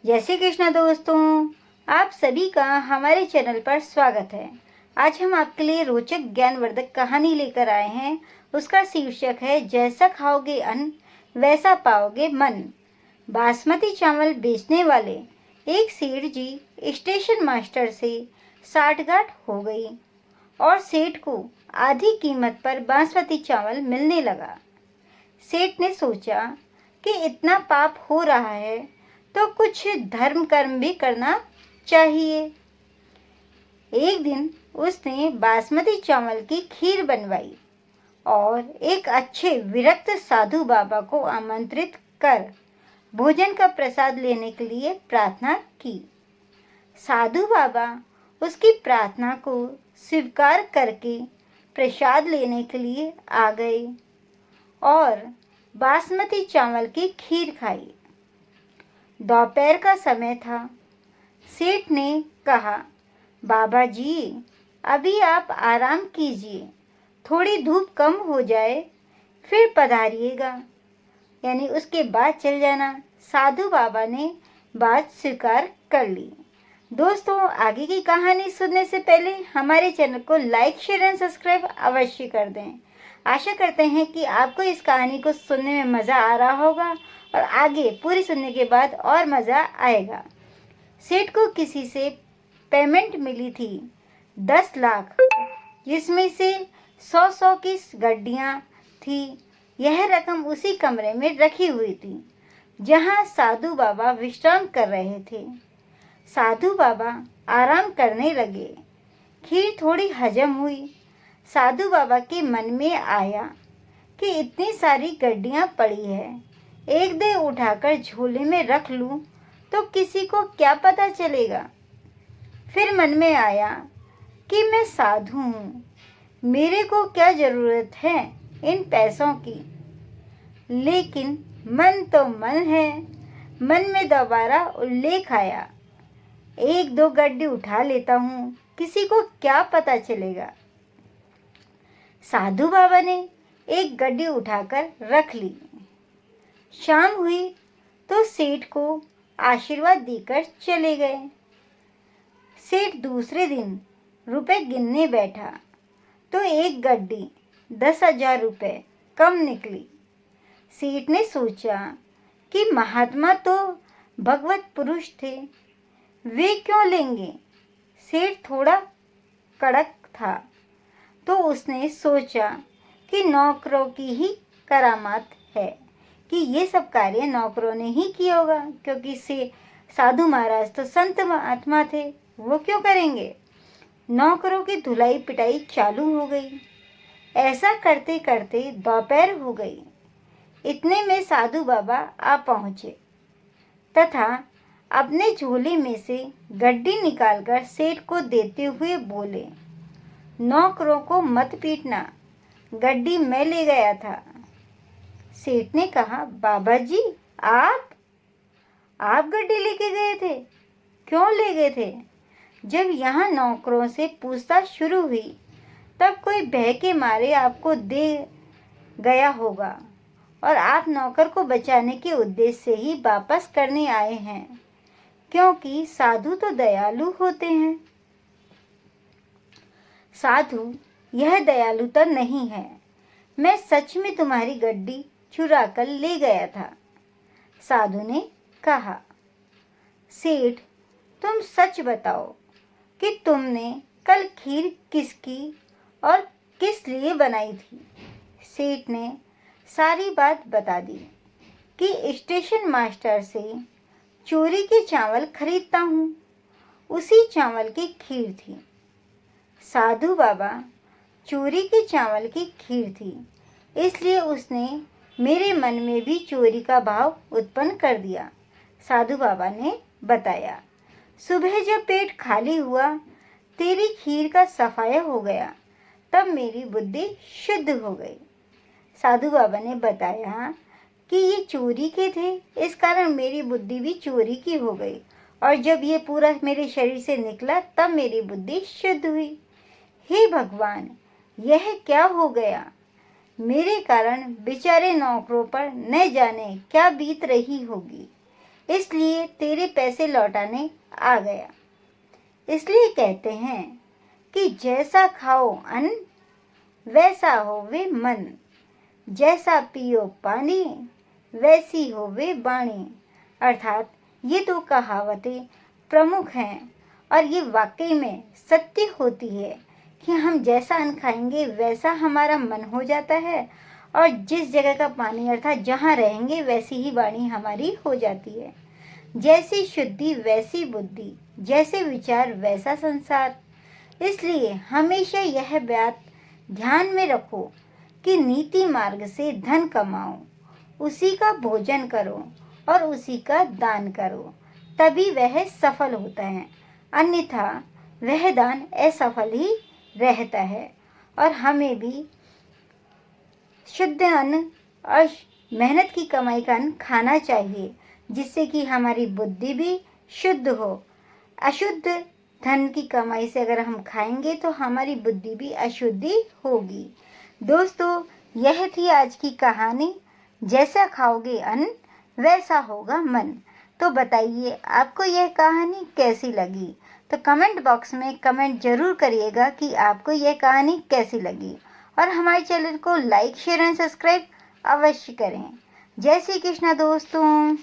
जय श्री कृष्ण दोस्तों, आप सभी का हमारे चैनल पर स्वागत है। आज हम आपके लिए रोचक ज्ञानवर्धक कहानी लेकर आए हैं। उसका शीर्षक है जैसा खाओगे अन्न वैसा पाओगे मन। बासमती चावल बेचने वाले एक सेठ जी स्टेशन मास्टर से साठगांठ हो गई और सेठ को आधी कीमत पर बासमती चावल मिलने लगा। सेठ ने सोचा कि इतना पाप हो रहा है तो कुछ धर्म कर्म भी करना चाहिए। एक दिन उसने बासमती चावल की खीर बनवाई और एक अच्छे विरक्त साधु बाबा को आमंत्रित कर भोजन का प्रसाद लेने के लिए प्रार्थना की। साधु बाबा उसकी प्रार्थना को स्वीकार करके प्रसाद लेने के लिए आ गए और बासमती चावल की खीर खाई। दोपहर का समय था। सेठ ने कहा, बाबा जी, अभी आप आराम कीजिए, थोड़ी धूप कम हो जाए फिर पधारिएगा, यानी उसके बाद चल जाना। साधु बाबा ने बात स्वीकार कर ली। दोस्तों, आगे की कहानी सुनने से पहले हमारे चैनल को लाइक, शेयर एंड सब्सक्राइब अवश्य कर दें। आशा करते हैं कि आपको इस कहानी को सुनने में मज़ा आ रहा होगा और आगे पूरी सुनने के बाद और मज़ा आएगा। सेठ को किसी से पेमेंट मिली थी 10 लाख, जिसमें से 100 की गड्डियाँ थी। यह रकम उसी कमरे में रखी हुई थी जहाँ साधु बाबा विश्राम कर रहे थे। साधु बाबा आराम करने लगे। खीर थोड़ी हजम हुई। साधु बाबा के मन में आया कि इतनी सारी गड्डियाँ पड़ी है, एक दे उठाकर झोले में रख लूँ तो किसी को क्या पता चलेगा। फिर मन में आया कि मैं साधु हूँ, मेरे को क्या ज़रूरत है इन पैसों की। लेकिन मन तो मन है। मन में दोबारा उल्लेख आया, एक दो गड्डी उठा लेता हूँ, किसी को क्या पता चलेगा। साधु बाबा ने एक गड्डी उठाकर रख ली। शाम हुई तो सेठ को आशीर्वाद देकर चले गए। सेठ दूसरे दिन रुपए गिनने बैठा तो एक गड्डी 10,000 रुपये कम निकली। सेठ ने सोचा कि महात्मा तो भगवत पुरुष थे, वे क्यों लेंगे। सेठ थोड़ा कड़क था तो उसने सोचा कि नौकरों की ही करामात है, कि ये सब कार्य नौकरों ने ही किया होगा, क्योंकि से साधु महाराज तो संत महात्मा थे, वो क्यों करेंगे। नौकरों की धुलाई पिटाई चालू हो गई। ऐसा करते करते दोपहर हो गई। इतने में साधु बाबा आ पहुँचे तथा अपने झोले में से गड्डी निकालकर सेठ को देते हुए बोले, नौकरों को मत पीटना, गड्डी मैं ले गया था। सेठ ने कहा, बाबा जी, आप गड्डी लेके गए थे? क्यों ले गए थे? जब यहाँ नौकरों से पूछताछ शुरू हुई तब कोई भय के मारे आपको दे गया होगा और आप नौकर को बचाने के उद्देश्य से ही वापस करने आए हैं, क्योंकि साधु तो दयालु होते हैं। साधु, यह दयालुता नहीं है, मैं सच में तुम्हारी गड्डी चुरा कर ले गया था। साधु ने कहा, सेठ, तुम सच बताओ कि तुमने कल खीर किसकी और किस लिए बनाई थी। सेठ ने सारी बात बता दी कि स्टेशन मास्टर से चोरी के चावल खरीदता हूँ, उसी चावल की खीर थी। साधु बाबा, चोरी के चावल की खीर थी, इसलिए उसने मेरे मन में भी चोरी का भाव उत्पन्न कर दिया। साधु बाबा ने बताया, सुबह जब पेट खाली हुआ, तेरी खीर का सफाया हो गया, तब मेरी बुद्धि शुद्ध हो गई। साधु बाबा ने बताया कि ये चोरी के थे, इस कारण मेरी बुद्धि भी चोरी की हो गई, और जब ये पूरा मेरे शरीर से निकला तब मेरी बुद्धि शुद्ध हुई। हे भगवान, यह क्या हो गया। मेरे कारण बेचारे नौकरों पर न जाने क्या बीत रही होगी। इसलिए तेरे पैसे लौटाने आ गया। इसलिए कहते हैं कि जैसा खाओ अन्न वैसा हो वे मन, जैसा पियो पानी वैसी हो वे वाणी। अर्थात ये दो कहावतें प्रमुख हैं और ये वाकई में सत्य होती है कि हम जैसा अन्न खाएंगे वैसा हमारा मन हो जाता है और जिस जगह का पानी अर्थात जहाँ रहेंगे वैसी ही वाणी हमारी हो जाती है। जैसी शुद्धि वैसी बुद्धि, जैसे विचार वैसा संसार। इसलिए हमेशा यह बात ध्यान में रखो कि नीति मार्ग से धन कमाओ, उसी का भोजन करो और उसी का दान करो, तभी वह सफल होता है, अन्यथा वह दान असफल ही रहता है। और हमें भी शुद्ध अन्न और मेहनत की कमाई का अन्न खाना चाहिए, जिससे कि हमारी बुद्धि भी शुद्ध हो। अशुद्ध धन की कमाई से अगर हम खाएंगे तो हमारी बुद्धि भी अशुद्ध ही होगी। दोस्तों, यह थी आज की कहानी, जैसा खाओगे अन्न वैसा होगा मन। तो बताइए आपको यह कहानी कैसी लगी? तो कमेंट बॉक्स में कमेंट जरूर करिएगा कि आपको यह कहानी कैसी लगी और हमारे चैनल को लाइक शेयर एंड सब्सक्राइब अवश्य करें। जय श्री कृष्णा दोस्तों।